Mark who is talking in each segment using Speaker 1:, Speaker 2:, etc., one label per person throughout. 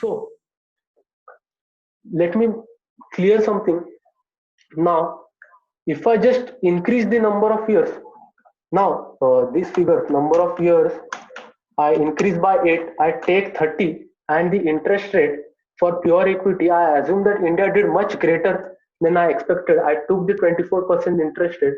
Speaker 1: So let me clear something now. If I just increase the number of years, now this figure number of years I increase by 8, I take 30, and the interest rate for pure equity, I assume that India did much greater than I expected. I took the 24% interest rate,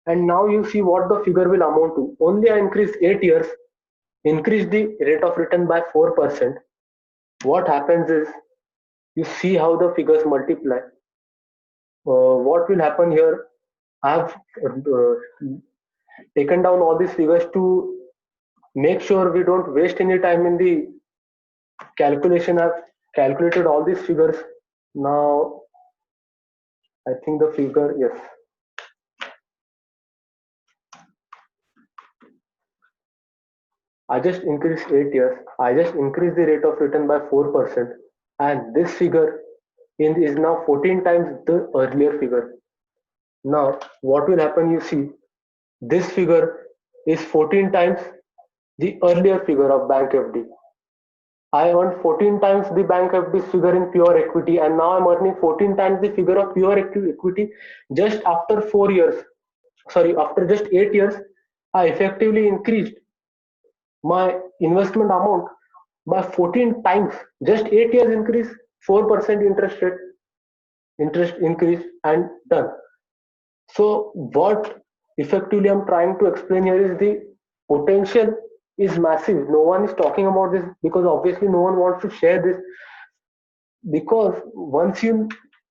Speaker 1: and now you see what the figure will amount to. Only I increased 8 years, increase the rate of return by 4%. What happens is, you see how the figures multiply. What will happen here? I have taken down all these figures to make sure we don't waste any time in the calculation. I've calculated all these figures. Now I think the figure, yes, I just increased 8 years. I just increased the rate of return by 4%, and this figure is now 14 times the earlier figure. Now what will happen? You see, this figure is 14 times the earlier figure of bank FD. I earned 14 times the bank FD figure in pure equity, and now I'm earning 14 times the figure of pure equity just after 4 years. Sorry, after just 8 years, I effectively increased my investment amount by 14 times. Just 8 years increase, 4% interest rate, interest increase, and done. So what effectively I'm trying to explain here is the potential is massive. No one is talking about this because obviously no one wants to share this, because once you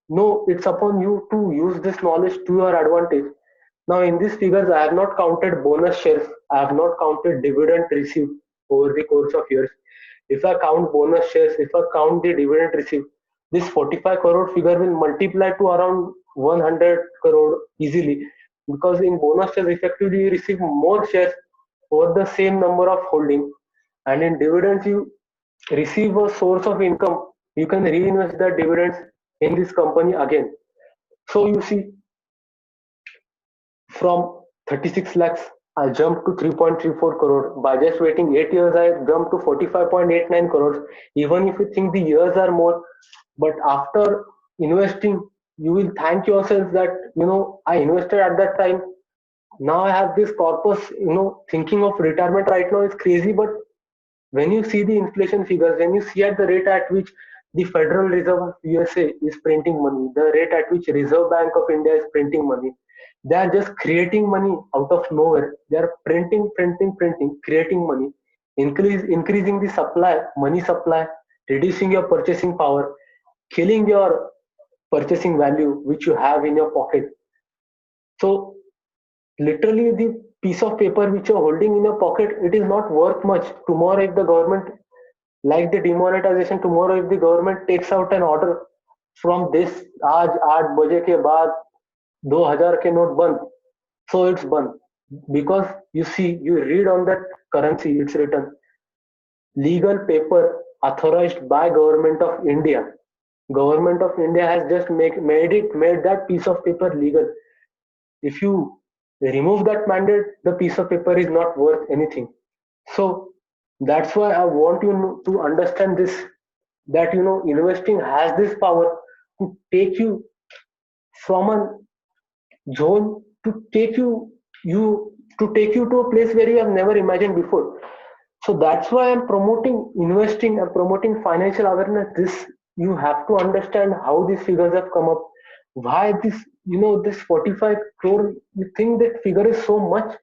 Speaker 1: know, it's upon you to use this knowledge to your advantage. Now in these figures, I have not counted bonus shares, I have not counted dividend received over the course of years. If I count bonus shares, if I count the dividend received, this 45 crore figure will multiply to around 100 crore easily, because in bonus shares effectively you receive more shares over the same number of holding, and in dividends you receive a source of income. You can reinvest the dividends in this company again. So you see, from 36 lakhs, I jumped to 3.34 crore. By just waiting 8 years, I jumped to 45.89 crores. Even if you think the years are more, but after investing, you will thank yourself that, I invested at that time. Now I have this corpus, thinking of retirement right now is crazy. But when you see the inflation figures, when you see at the rate at which the Federal Reserve of USA is printing money, the rate at which Reserve Bank of India is printing money, they are just creating money out of nowhere. They are printing, creating money, increasing the supply, money supply, reducing your purchasing power, killing your purchasing value which you have in your pocket. So literally the piece of paper which you're holding in your pocket, it is not worth much. Tomorrow if the government, like the demonetization, tomorrow if the government takes out an order from this, आज 8 बजे के बाद 2000 के note बंद, so it's banned. Because you see, you read on that currency, it's written legal paper authorized by government of India. Government of India has just made that piece of paper legal. If you remove that mandate, the piece of paper is not worth anything. So that's why I want you to understand this, that investing has this power to take you from a zone, to take you to a place where you have never imagined before. So that's why I'm promoting investing, I'm promoting financial awareness. This, you have to understand how these figures have come up, why this, this 45 crore, you think that figure is so much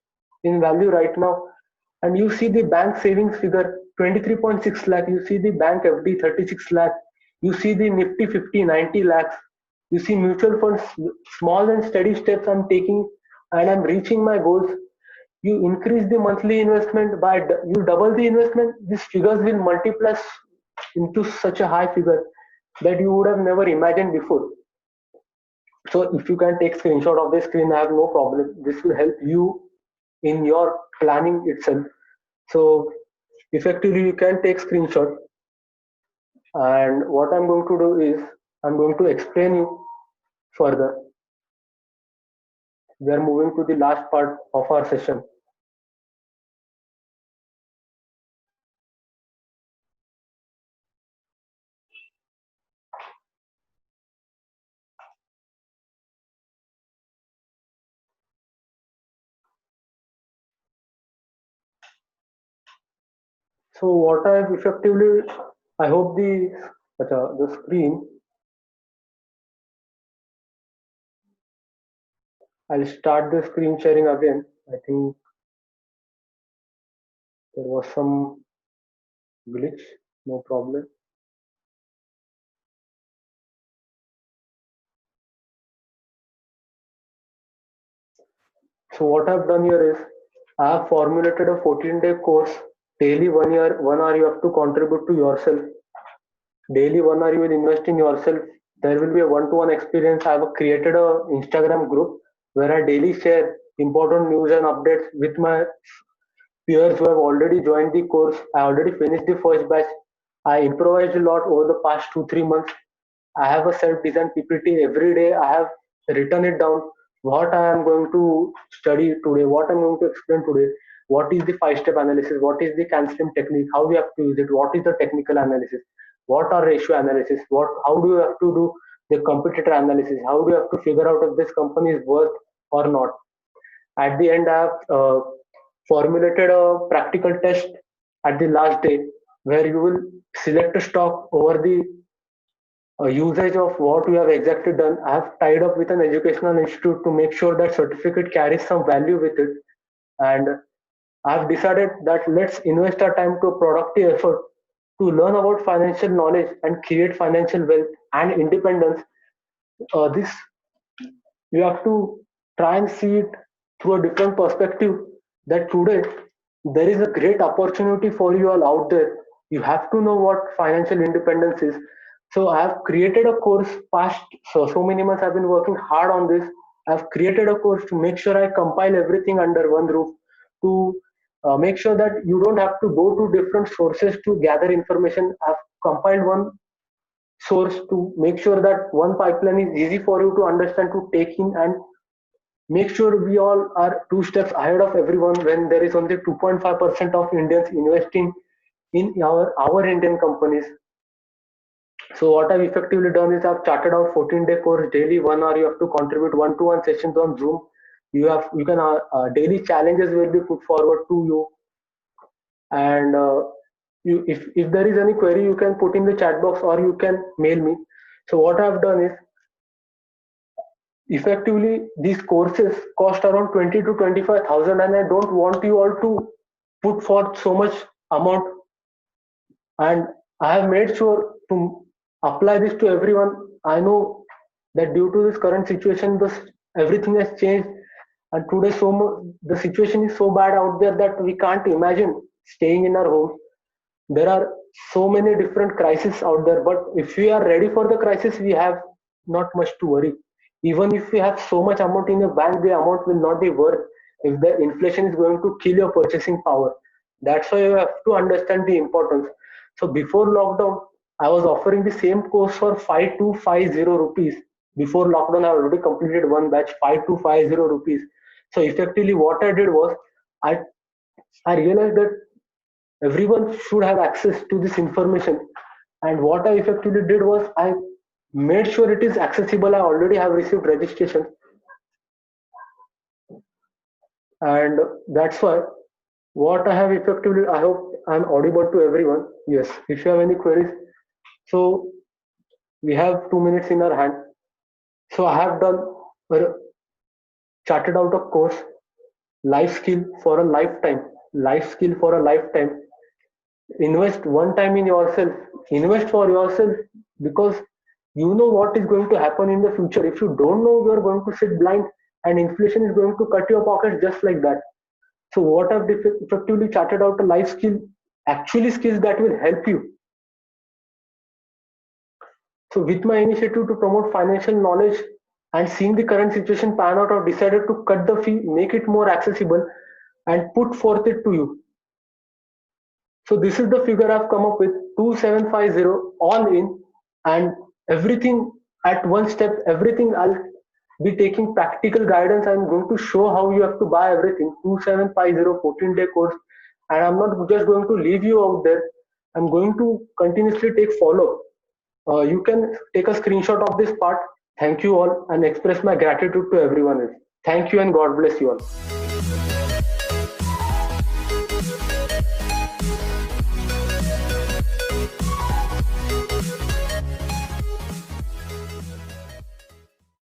Speaker 1: in value right now. And you see the bank savings figure 23.6 lakh, you see the bank FD 36 lakh, you see the Nifty 50 90 lakhs, you see mutual funds, small and steady steps I'm taking, and I'm reaching my goals. You increase the monthly investment by, you double the investment, these figures will multiply into such a high figure that you would have never imagined before. So if you can take screenshot of the screen, I have no problem. This will help you in your planning itself. So effectively you can take screenshot, and what I'm going to do is I'm going to explain you further. We are moving to the last part of our session. So what I've effectively, I hope the screen, I'll start the screen sharing again. I think there was some glitch, no problem. So what I've done here is I have formulated a 14-day course. Daily 1 year, 1 hour you have to contribute to yourself. Daily 1 hour you will invest in yourself. There will be a one-to-one experience. I have created a Instagram group where I daily share important news and updates with my peers who have already joined the course. I already finished the first batch. I improvised a lot over the past 2-3 months. I have a self-designed PPT every day. I have written it down what I am going to study today, what I'm going to explain today, what is the five-step analysis, what is the CANSTEM technique, how we have to use it, what is the technical analysis, what are ratio analysis, how do you have to do the competitor analysis, how do you have to figure out if this company is worth or not. At the end, I have formulated a practical test at the last day where you will select a stock over the usage of what you have exactly done. I have tied up with an educational institute to make sure that certificate carries some value with it. And I have decided that let's invest our time to a productive effort to learn about financial knowledge and create financial wealth and independence. This you have to try and see it through a different perspective that today there is a great opportunity for you all out there. You have to know what financial independence is. So I have created a course past so many months I've been working hard on this. I've created a course to make sure I compile everything under one roof to make sure that you don't have to go to different sources to gather information. I've compiled one source to make sure that one pipeline is easy for you to understand, to take in, and make sure we all are 2 steps ahead of everyone when there is only 2.5% of Indians investing in our Indian companies. So what I've effectively done is I've charted out 14-day course. Daily 1 hour you have to contribute one-to-one sessions on Zoom. You can daily challenges will be put forward to you, and if there is any query you can put in the chat box or you can mail me. So what I've done is effectively these courses cost around 20 to 25,000, and I don't want you all to put forth so much amount, and I have made sure to apply this to everyone. I know that due to this current situation everything has changed, and today the situation is so bad out there that we can't imagine staying in our homes. There are so many different crises out there, but if we are ready for the crisis we have not much to worry. Even if we have so much amount in your bank, the amount will not be worth if the inflation is going to kill your purchasing power. That's why you have to understand the importance. So before lockdown I was offering the same course for 5250 rupees. Before lockdown I already completed one batch, 5250 rupees. So effectively what I did was i I realized that everyone should have access to this information, and what I effectively did was I made sure it is accessible. I already have received registration, and that's why what I have effectively, I hope I'm audible to everyone. Yes, if you have any queries. So we have 2 minutes in our hand. So I have done uh, charted out a course, life skill for a lifetime. Life skill for a lifetime. Invest one time in yourself. Invest for yourself, because you know what is going to happen in the future. If you don't know, you are going to sit blind, and inflation is going to cut your pockets just like that. So what I've effectively charted out a life skill, actually skills that will help you. So with my initiative to promote financial knowledge and seeing the current situation pan out, I've decided to cut the fee, make it more accessible, and put forth it to you. So this is the figure I've come up with, 2750 all in, and everything at one step, everything I'll be taking practical guidance. I'm going to show how you have to buy everything. 2750 14-day course, and I'm not just going to leave you out there. I'm going to continuously take follow. You can take a screenshot of this part. Thank you all and express my gratitude to everyone else. Thank you and God bless you all.